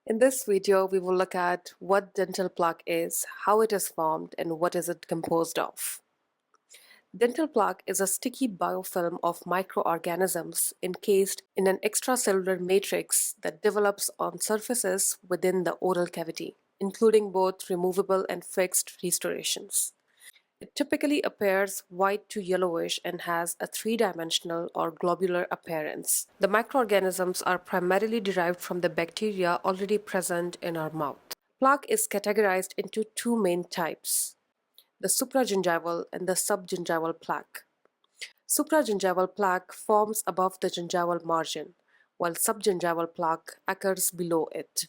In this video, we will look at what dental plaque is, how it is formed, and what is it composed of. Dental plaque is a sticky biofilm of microorganisms encased in an extracellular matrix that develops on surfaces within the oral cavity, including both removable and fixed restorations. It typically appears white to yellowish and has a three-dimensional or globular appearance. The microorganisms are primarily derived from the bacteria already present in our mouth. Plaque is categorized into two main types, the supragingival and the subgingival plaque. Supragingival plaque forms above the gingival margin, while subgingival plaque occurs below it.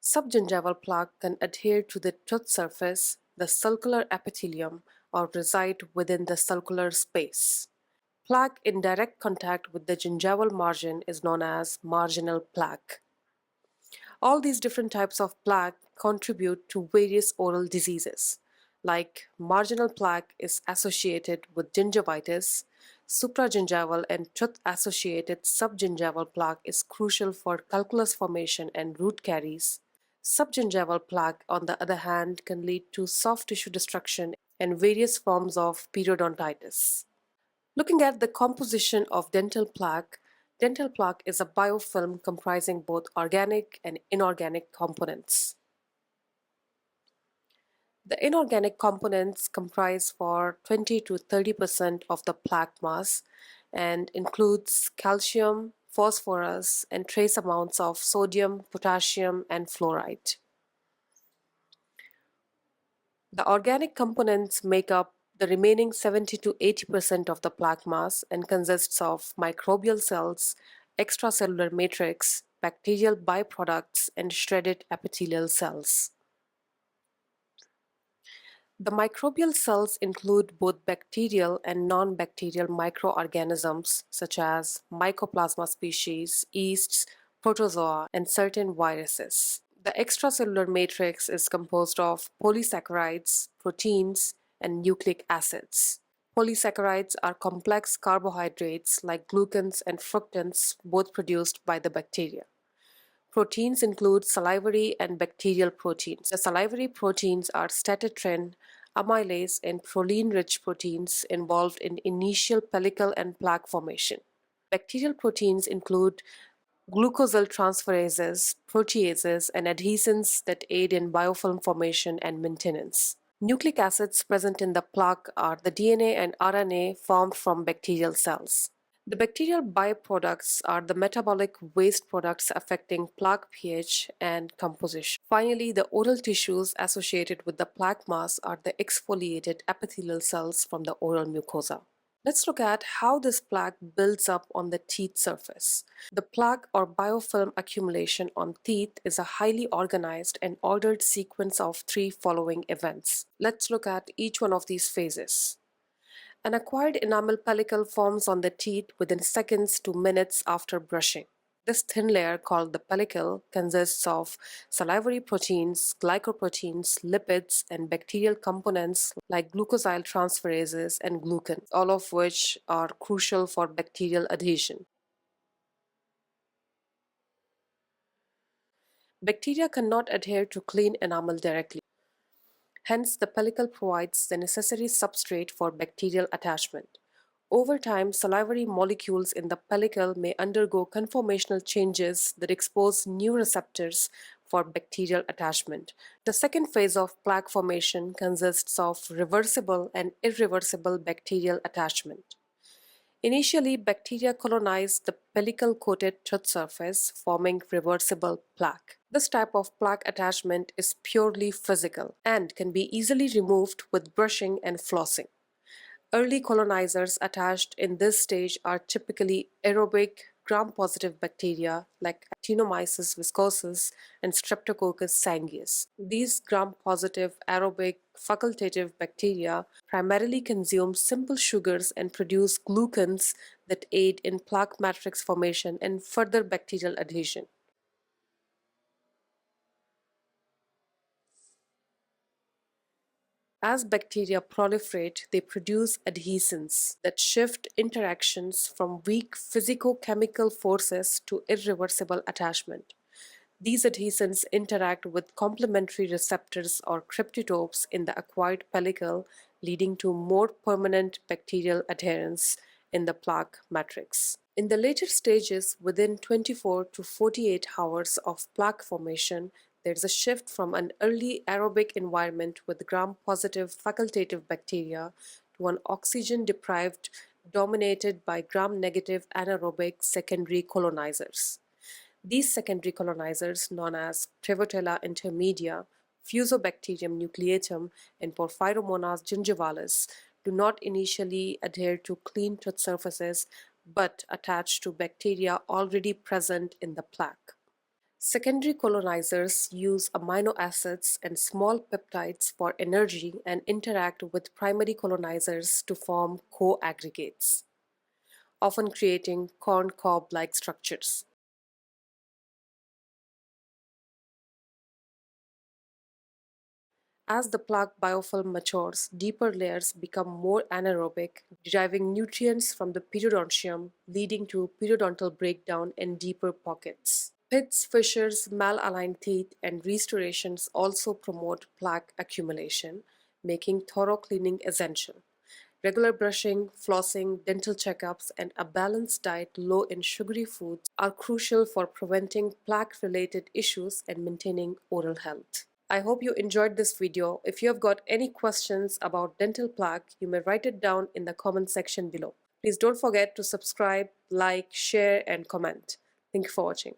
Subgingival plaque can adhere to the tooth surface, the sulcular epithelium, or reside within the sulcular space. Plaque in direct contact with the gingival margin is known as marginal plaque. All these different types of plaque contribute to various oral diseases, like marginal plaque is associated with gingivitis, supragingival and tooth-associated subgingival plaque is crucial for calculus formation and root caries. Subgingival plaque, on the other hand, can lead to soft tissue destruction and various forms of periodontitis. Looking at the composition of dental plaque is a biofilm comprising both organic and inorganic components. The inorganic components comprise for 20 to 30% of the plaque mass and includes calcium, phosphorus, and trace amounts of sodium, potassium, and fluoride. The organic components make up the remaining 70 to 80% of the plaque mass and consists of microbial cells, extracellular matrix, bacterial byproducts, and shredded epithelial cells. The microbial cells include both bacterial and non-bacterial microorganisms such as Mycoplasma species, yeasts, protozoa, and certain viruses. The extracellular matrix is composed of polysaccharides, proteins, and nucleic acids. Polysaccharides are complex carbohydrates like glucans and fructans, both produced by the bacteria. Proteins include salivary and bacterial proteins. The salivary proteins are statatrin, amylase, and proline-rich proteins involved in initial pellicle and plaque formation. Bacterial proteins include glucosyl transferases, proteases, and adhesins that aid in biofilm formation and maintenance. Nucleic acids present in the plaque are the DNA and RNA formed from bacterial cells. The bacterial byproducts are the metabolic waste products affecting plaque pH and composition. Finally, the oral tissues associated with the plaque mass are the exfoliated epithelial cells from the oral mucosa. Let's look at how this plaque builds up on the teeth surface. The plaque or biofilm accumulation on teeth is a highly organized and ordered sequence of three following events. Let's look at each one of these phases. An acquired enamel pellicle forms on the teeth within seconds to minutes after brushing. This thin layer called the pellicle consists of salivary proteins, glycoproteins, lipids, and bacterial components like glucosyl transferases and glucan, all of which are crucial for bacterial adhesion. Bacteria cannot adhere to clean enamel directly. Hence, the pellicle provides the necessary substrate for bacterial attachment. Over time, salivary molecules in the pellicle may undergo conformational changes that expose new receptors for bacterial attachment. The second phase of plaque formation consists of reversible and irreversible bacterial attachment. Initially, bacteria colonize the pellicle-coated tooth surface, forming reversible plaque. This type of plaque attachment is purely physical and can be easily removed with brushing and flossing. Early colonizers attached in this stage are typically aerobic, gram-positive bacteria like Actinomyces viscosus and Streptococcus sanguis. These gram-positive aerobic facultative bacteria primarily consume simple sugars and produce glucans that aid in plaque matrix formation and further bacterial adhesion. As bacteria proliferate, they produce adhesins that shift interactions from weak physicochemical forces to irreversible attachment. These adhesins interact with complementary receptors or cryptotopes in the acquired pellicle, leading to more permanent bacterial adherence in the plaque matrix. In the later stages, within 24 to 48 hours of plaque formation, there's a shift from an early aerobic environment with gram-positive facultative bacteria to an oxygen-deprived, dominated by gram-negative anaerobic secondary colonizers. These secondary colonizers, known as Prevotella intermedia, Fusobacterium nucleatum, and Porphyromonas gingivalis, do not initially adhere to clean tooth surfaces but attach to bacteria already present in the plaque. Secondary colonizers use amino acids and small peptides for energy and interact with primary colonizers to form co-aggregates, often creating corn cob-like structures. As the plaque biofilm matures, deeper layers become more anaerobic, deriving nutrients from the periodontium, leading to periodontal breakdown and deeper pockets. Pits, fissures, malaligned teeth, and restorations also promote plaque accumulation, making thorough cleaning essential. Regular brushing, flossing, dental checkups, and a balanced diet low in sugary foods are crucial for preventing plaque-related issues and maintaining oral health. I hope you enjoyed this video. If you have got any questions about dental plaque, you may write it down in the comment section below. Please don't forget to subscribe, like, share, and comment. Thank you for watching.